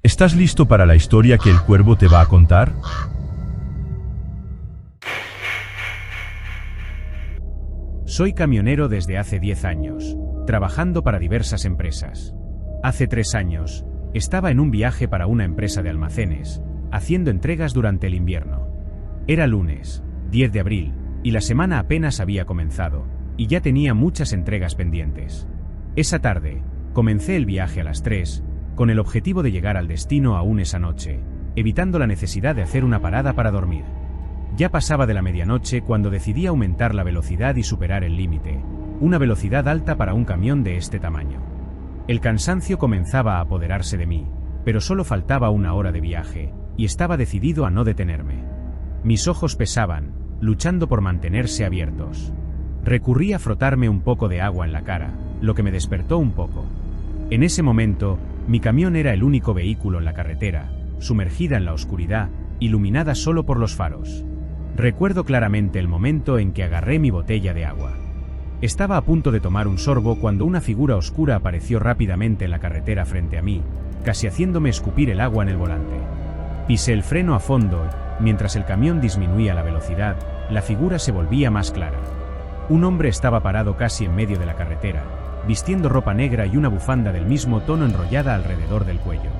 ¿Estás listo para la historia que el cuervo te va a contar? Soy camionero desde hace 10 años, trabajando para diversas empresas. Hace 3 años, estaba en un viaje para una empresa de almacenes, haciendo entregas durante el invierno. Era lunes, 10 de abril, y la semana apenas había comenzado, y ya tenía muchas entregas pendientes. Esa tarde, comencé el viaje a las 3, con el objetivo de llegar al destino aún esa noche, evitando la necesidad de hacer una parada para dormir. Ya pasaba de la medianoche cuando decidí aumentar la velocidad y superar el límite, una velocidad alta para un camión de este tamaño. El cansancio comenzaba a apoderarse de mí, pero solo faltaba una hora de viaje, y estaba decidido a no detenerme. Mis ojos pesaban, luchando por mantenerse abiertos. Recurrí a frotarme un poco de agua en la cara, lo que me despertó un poco. En ese momento, mi camión era el único vehículo en la carretera, sumergida en la oscuridad, iluminada solo por los faros. Recuerdo claramente el momento en que agarré mi botella de agua. Estaba a punto de tomar un sorbo cuando una figura oscura apareció rápidamente en la carretera frente a mí, casi haciéndome escupir el agua en el volante. Pisé el freno a fondo, mientras el camión disminuía la velocidad, la figura se volvía más clara. Un hombre estaba parado casi en medio de la carretera, vistiendo ropa negra y una bufanda del mismo tono enrollada alrededor del cuello.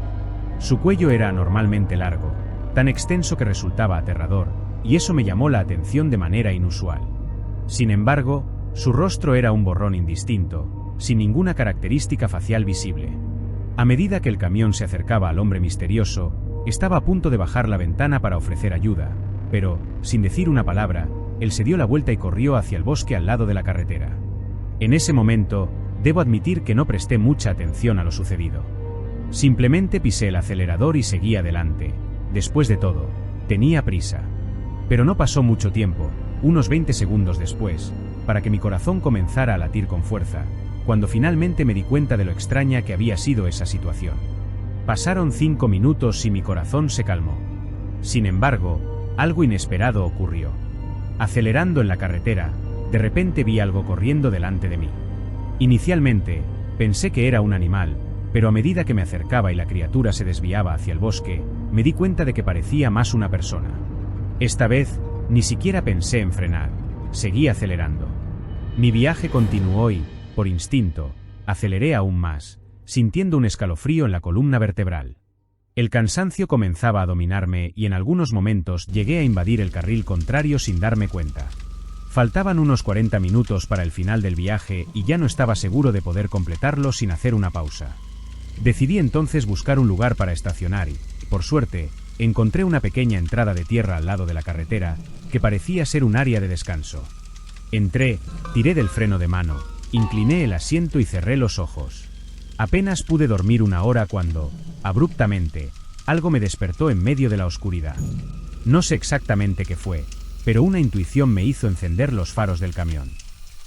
Su cuello era anormalmente largo, tan extenso que resultaba aterrador, y eso me llamó la atención de manera inusual. Sin embargo, su rostro era un borrón indistinto, sin ninguna característica facial visible. A medida que el camión se acercaba al hombre misterioso, estaba a punto de bajar la ventana para ofrecer ayuda, pero, sin decir una palabra, él se dio la vuelta y corrió hacia el bosque al lado de la carretera. En ese momento, debo admitir que no presté mucha atención a lo sucedido. Simplemente pisé el acelerador y seguí adelante. Después de todo, tenía prisa. Pero no pasó mucho tiempo, unos 20 segundos después, para que mi corazón comenzara a latir con fuerza, cuando finalmente me di cuenta de lo extraña que había sido esa situación. Pasaron 5 minutos y mi corazón se calmó. Sin embargo, algo inesperado ocurrió. Acelerando en la carretera, de repente vi algo corriendo delante de mí. Inicialmente, pensé que era un animal, pero a medida que me acercaba y la criatura se desviaba hacia el bosque, me di cuenta de que parecía más una persona. Esta vez, ni siquiera pensé en frenar, seguí acelerando. Mi viaje continuó y, por instinto, aceleré aún más, sintiendo un escalofrío en la columna vertebral. El cansancio comenzaba a dominarme y en algunos momentos llegué a invadir el carril contrario sin darme cuenta. Faltaban unos 40 minutos para el final del viaje y ya no estaba seguro de poder completarlo sin hacer una pausa. Decidí entonces buscar un lugar para estacionar y, por suerte, encontré una pequeña entrada de tierra al lado de la carretera, que parecía ser un área de descanso. Entré, tiré del freno de mano, incliné el asiento y cerré los ojos. Apenas pude dormir una hora cuando, abruptamente, algo me despertó en medio de la oscuridad. No sé exactamente qué fue, pero una intuición me hizo encender los faros del camión.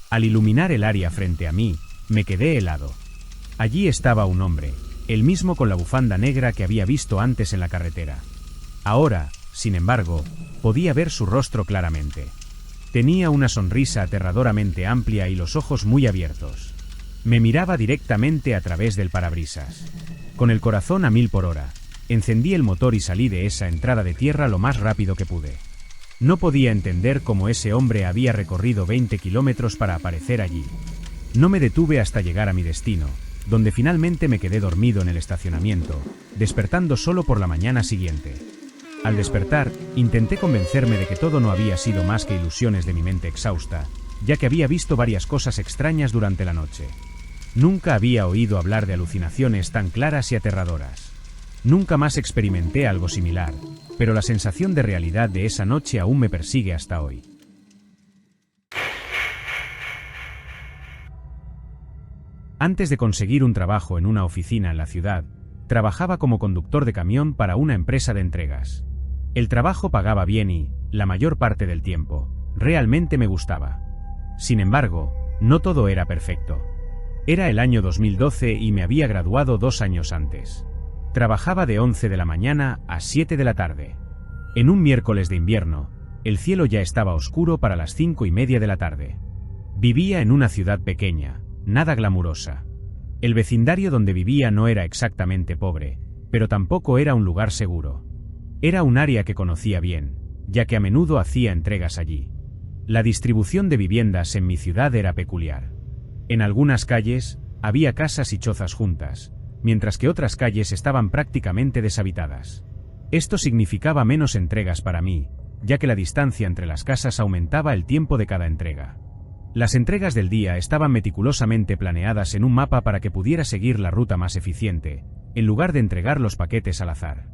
Al iluminar el área frente a mí, me quedé helado. Allí estaba un hombre, el mismo con la bufanda negra que había visto antes en la carretera. Ahora, sin embargo, podía ver su rostro claramente. Tenía una sonrisa aterradoramente amplia y los ojos muy abiertos. Me miraba directamente a través del parabrisas. Con el corazón a 1000 por hora, encendí el motor y salí de esa entrada de tierra lo más rápido que pude. No podía entender cómo ese hombre había recorrido 20 kilómetros para aparecer allí. No me detuve hasta llegar a mi destino, donde finalmente me quedé dormido en el estacionamiento, despertando solo por la mañana siguiente. Al despertar, intenté convencerme de que todo no había sido más que ilusiones de mi mente exhausta, ya que había visto varias cosas extrañas durante la noche. Nunca había oído hablar de alucinaciones tan claras y aterradoras. Nunca más experimenté algo similar, pero la sensación de realidad de esa noche aún me persigue hasta hoy. Antes de conseguir un trabajo en una oficina en la ciudad, trabajaba como conductor de camión para una empresa de entregas. El trabajo pagaba bien y, la mayor parte del tiempo, realmente me gustaba. Sin embargo, no todo era perfecto. Era el año 2012 y me había graduado 2 años antes. Trabajaba de 11 de la mañana a 7 de la tarde. En un miércoles de invierno, el cielo ya estaba oscuro para las 5:30 de la tarde. Vivía en una ciudad pequeña, nada glamurosa. El vecindario donde vivía no era exactamente pobre, pero tampoco era un lugar seguro. Era un área que conocía bien, ya que a menudo hacía entregas allí. La distribución de viviendas en mi ciudad era peculiar. En algunas calles, había casas y chozas juntas, mientras que otras calles estaban prácticamente deshabitadas. Esto significaba menos entregas para mí, ya que la distancia entre las casas aumentaba el tiempo de cada entrega. Las entregas del día estaban meticulosamente planeadas en un mapa para que pudiera seguir la ruta más eficiente, en lugar de entregar los paquetes al azar.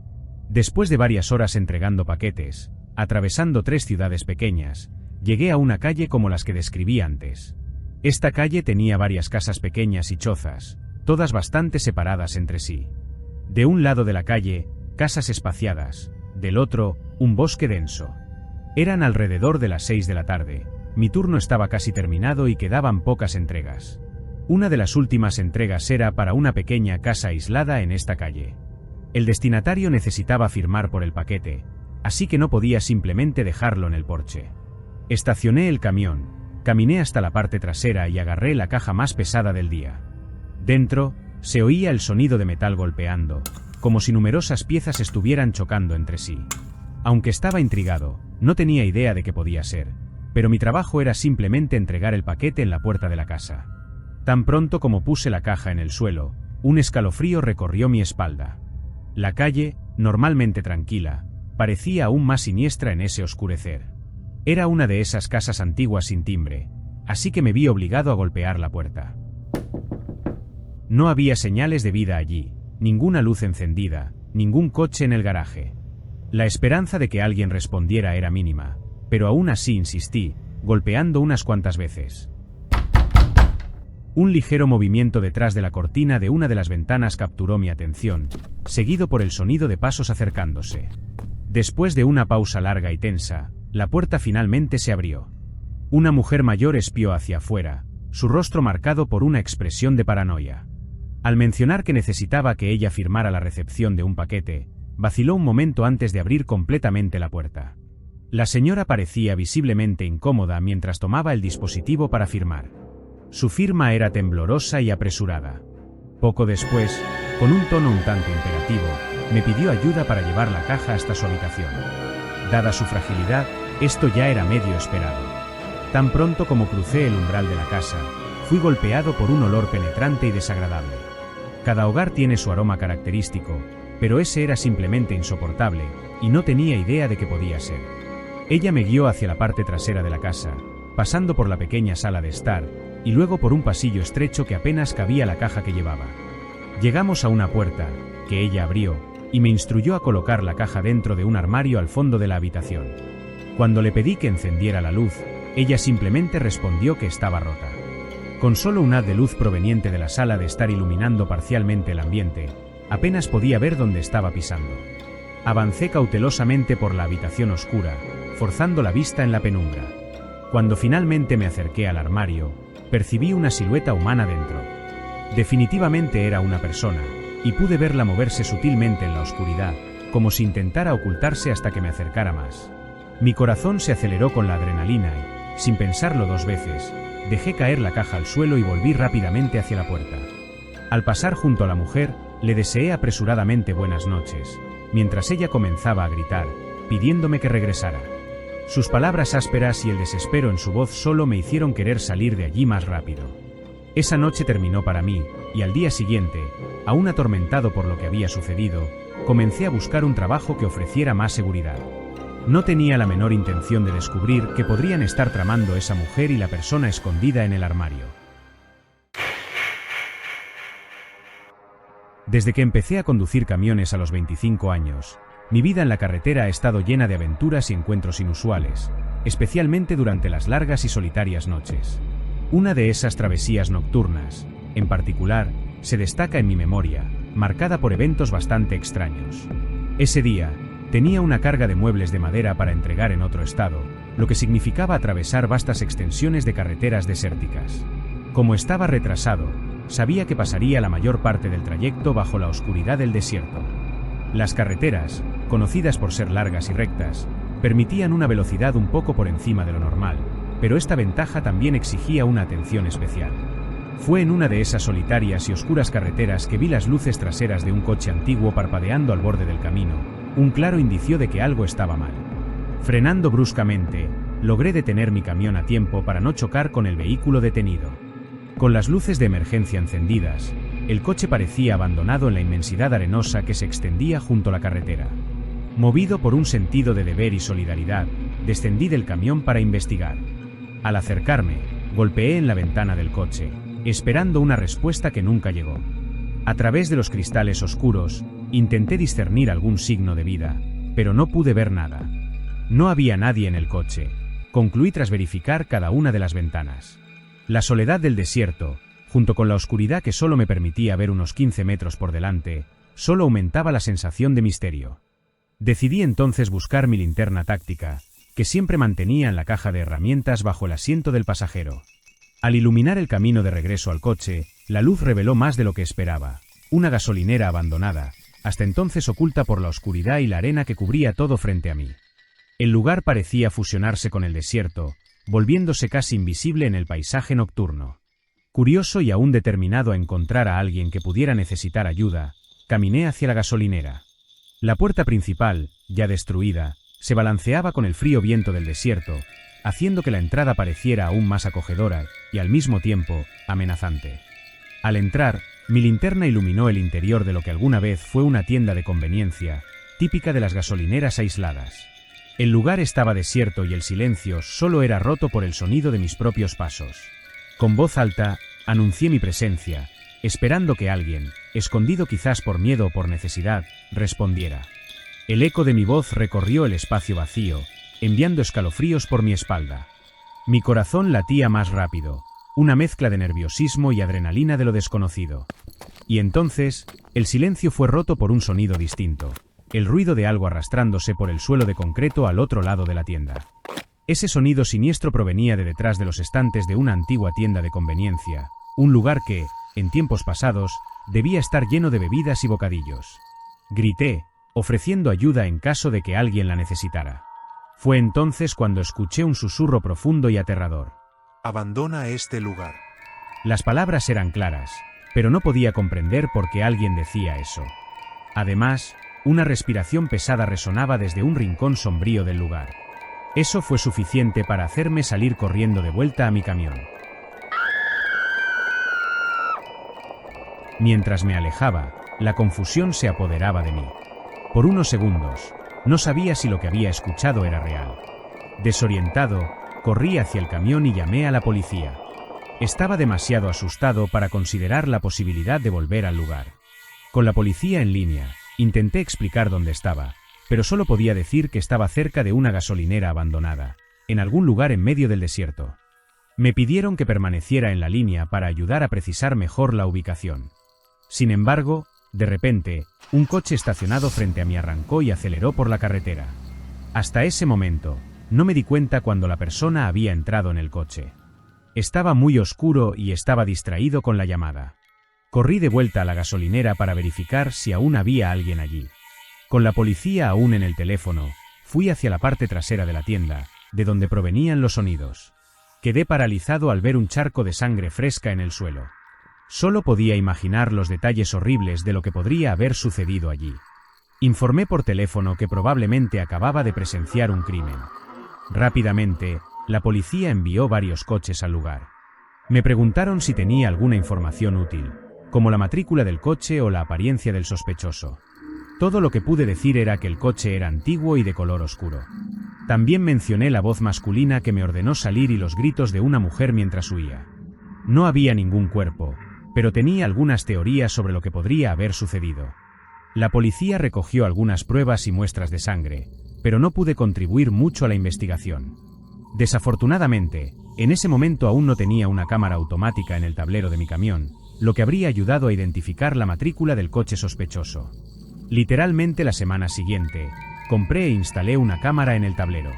Después de varias horas entregando paquetes, atravesando 3 ciudades pequeñas, llegué a una calle como las que describí antes. Esta calle tenía varias casas pequeñas y chozas, todas bastante separadas entre sí. De un lado de la calle, casas espaciadas, del otro, un bosque denso. Eran alrededor de las 6 de la tarde, mi turno estaba casi terminado y quedaban pocas entregas. Una de las últimas entregas era para una pequeña casa aislada en esta calle. El destinatario necesitaba firmar por el paquete, así que no podía simplemente dejarlo en el porche. Estacioné el camión, caminé hasta la parte trasera y agarré la caja más pesada del día. Dentro, se oía el sonido de metal golpeando, como si numerosas piezas estuvieran chocando entre sí. Aunque estaba intrigado, no tenía idea de qué podía ser, pero mi trabajo era simplemente entregar el paquete en la puerta de la casa. Tan pronto como puse la caja en el suelo, un escalofrío recorrió mi espalda. La calle, normalmente tranquila, parecía aún más siniestra en ese oscurecer. Era una de esas casas antiguas sin timbre, así que me vi obligado a golpear la puerta. No había señales de vida allí, ninguna luz encendida, ningún coche en el garaje. La esperanza de que alguien respondiera era mínima, pero aún así insistí, golpeando unas cuantas veces. Un ligero movimiento detrás de la cortina de una de las ventanas capturó mi atención, seguido por el sonido de pasos acercándose. Después de una pausa larga y tensa, la puerta finalmente se abrió. Una mujer mayor espió hacia afuera, su rostro marcado por una expresión de paranoia. Al mencionar que necesitaba que ella firmara la recepción de un paquete, vaciló un momento antes de abrir completamente la puerta. La señora parecía visiblemente incómoda mientras tomaba el dispositivo para firmar. Su firma era temblorosa y apresurada. Poco después, con un tono un tanto imperativo, me pidió ayuda para llevar la caja hasta su habitación. Dada su fragilidad, esto ya era medio esperado. Tan pronto como crucé el umbral de la casa, fui golpeado por un olor penetrante y desagradable. Cada hogar tiene su aroma característico, pero ese era simplemente insoportable, y no tenía idea de qué podía ser. Ella me guió hacia la parte trasera de la casa, pasando por la pequeña sala de estar, y luego por un pasillo estrecho que apenas cabía la caja que llevaba. Llegamos a una puerta, que ella abrió, y me instruyó a colocar la caja dentro de un armario al fondo de la habitación. Cuando le pedí que encendiera la luz, ella simplemente respondió que estaba rota. Con solo un haz de luz proveniente de la sala de estar iluminando parcialmente el ambiente, apenas podía ver dónde estaba pisando. Avancé cautelosamente por la habitación oscura, forzando la vista en la penumbra. Cuando finalmente me acerqué al armario, percibí una silueta humana dentro. Definitivamente era una persona, y pude verla moverse sutilmente en la oscuridad, como si intentara ocultarse hasta que me acercara más. Mi corazón se aceleró con la adrenalina y, sin pensarlo 2 veces, dejé caer la caja al suelo y volví rápidamente hacia la puerta. Al pasar junto a la mujer, le deseé apresuradamente buenas noches, mientras ella comenzaba a gritar, pidiéndome que regresara. Sus palabras ásperas y el desespero en su voz solo me hicieron querer salir de allí más rápido. Esa noche terminó para mí, y al día siguiente, aún atormentado por lo que había sucedido, comencé a buscar un trabajo que ofreciera más seguridad. No tenía la menor intención de descubrir qué podrían estar tramando esa mujer y la persona escondida en el armario. Desde que empecé a conducir camiones a los 25 años, mi vida en la carretera ha estado llena de aventuras y encuentros inusuales, especialmente durante las largas y solitarias noches. Una de esas travesías nocturnas, en particular, se destaca en mi memoria, marcada por eventos bastante extraños. Ese día, tenía una carga de muebles de madera para entregar en otro estado, lo que significaba atravesar vastas extensiones de carreteras desérticas. Como estaba retrasado, sabía que pasaría la mayor parte del trayecto bajo la oscuridad del desierto. Las carreteras, conocidas por ser largas y rectas, permitían una velocidad un poco por encima de lo normal, pero esta ventaja también exigía una atención especial. Fue en una de esas solitarias y oscuras carreteras que vi las luces traseras de un coche antiguo parpadeando al borde del camino, un claro indicio de que algo estaba mal. Frenando bruscamente, logré detener mi camión a tiempo para no chocar con el vehículo detenido. Con las luces de emergencia encendidas, el coche parecía abandonado en la inmensidad arenosa que se extendía junto a la carretera. Movido por un sentido de deber y solidaridad, descendí del camión para investigar. Al acercarme, golpeé en la ventana del coche, esperando una respuesta que nunca llegó. A través de los cristales oscuros, intenté discernir algún signo de vida, pero no pude ver nada. No había nadie en el coche, concluí tras verificar cada una de las ventanas. La soledad del desierto, junto con la oscuridad que solo me permitía ver unos 15 metros por delante, solo aumentaba la sensación de misterio. Decidí entonces buscar mi linterna táctica, que siempre mantenía en la caja de herramientas bajo el asiento del pasajero. Al iluminar el camino de regreso al coche, la luz reveló más de lo que esperaba, una gasolinera abandonada, hasta entonces oculta por la oscuridad y la arena que cubría todo frente a mí. El lugar parecía fusionarse con el desierto, volviéndose casi invisible en el paisaje nocturno. Curioso y aún determinado a encontrar a alguien que pudiera necesitar ayuda, caminé hacia la gasolinera. La puerta principal, ya destruida, se balanceaba con el frío viento del desierto, haciendo que la entrada pareciera aún más acogedora y, al mismo tiempo, amenazante. Al entrar, mi linterna iluminó el interior de lo que alguna vez fue una tienda de conveniencia, típica de las gasolineras aisladas. El lugar estaba desierto y el silencio solo era roto por el sonido de mis propios pasos. Con voz alta, anuncié mi presencia, esperando que alguien, escondido quizás por miedo o por necesidad, respondiera. El eco de mi voz recorrió el espacio vacío, enviando escalofríos por mi espalda. Mi corazón latía más rápido, una mezcla de nerviosismo y adrenalina de lo desconocido. Y entonces, el silencio fue roto por un sonido distinto, el ruido de algo arrastrándose por el suelo de concreto al otro lado de la tienda. Ese sonido siniestro provenía de detrás de los estantes de una antigua tienda de conveniencia, un lugar que, en tiempos pasados, debía estar lleno de bebidas y bocadillos. Grité, ofreciendo ayuda en caso de que alguien la necesitara. Fue entonces cuando escuché un susurro profundo y aterrador. Abandona este lugar. Las palabras eran claras, pero no podía comprender por qué alguien decía eso. Además, una respiración pesada resonaba desde un rincón sombrío del lugar. Eso fue suficiente para hacerme salir corriendo de vuelta a mi camión. Mientras me alejaba, la confusión se apoderaba de mí. Por unos segundos, no sabía si lo que había escuchado era real. Desorientado, corrí hacia el camión y llamé a la policía. Estaba demasiado asustado para considerar la posibilidad de volver al lugar. Con la policía en línea, intenté explicar dónde estaba, pero solo podía decir que estaba cerca de una gasolinera abandonada, en algún lugar en medio del desierto. Me pidieron que permaneciera en la línea para ayudar a precisar mejor la ubicación. Sin embargo, de repente, un coche estacionado frente a mí arrancó y aceleró por la carretera. Hasta ese momento, no me di cuenta cuando la persona había entrado en el coche. Estaba muy oscuro y estaba distraído con la llamada. Corrí de vuelta a la gasolinera para verificar si aún había alguien allí. Con la policía aún en el teléfono, fui hacia la parte trasera de la tienda, de donde provenían los sonidos. Quedé paralizado al ver un charco de sangre fresca en el suelo. Solo podía imaginar los detalles horribles de lo que podría haber sucedido allí. Informé por teléfono que probablemente acababa de presenciar un crimen. Rápidamente, la policía envió varios coches al lugar. Me preguntaron si tenía alguna información útil, como la matrícula del coche o la apariencia del sospechoso. Todo lo que pude decir era que el coche era antiguo y de color oscuro. También mencioné la voz masculina que me ordenó salir y los gritos de una mujer mientras huía. No había ningún cuerpo, pero tenía algunas teorías sobre lo que podría haber sucedido. La policía recogió algunas pruebas y muestras de sangre, pero no pude contribuir mucho a la investigación. Desafortunadamente, en ese momento aún no tenía una cámara automática en el tablero de mi camión, lo que habría ayudado a identificar la matrícula del coche sospechoso. Literalmente la semana siguiente, compré e instalé una cámara en el tablero.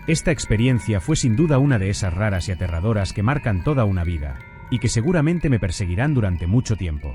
Esta experiencia fue sin duda una de esas raras y aterradoras que marcan toda una vida, y que seguramente me perseguirán durante mucho tiempo.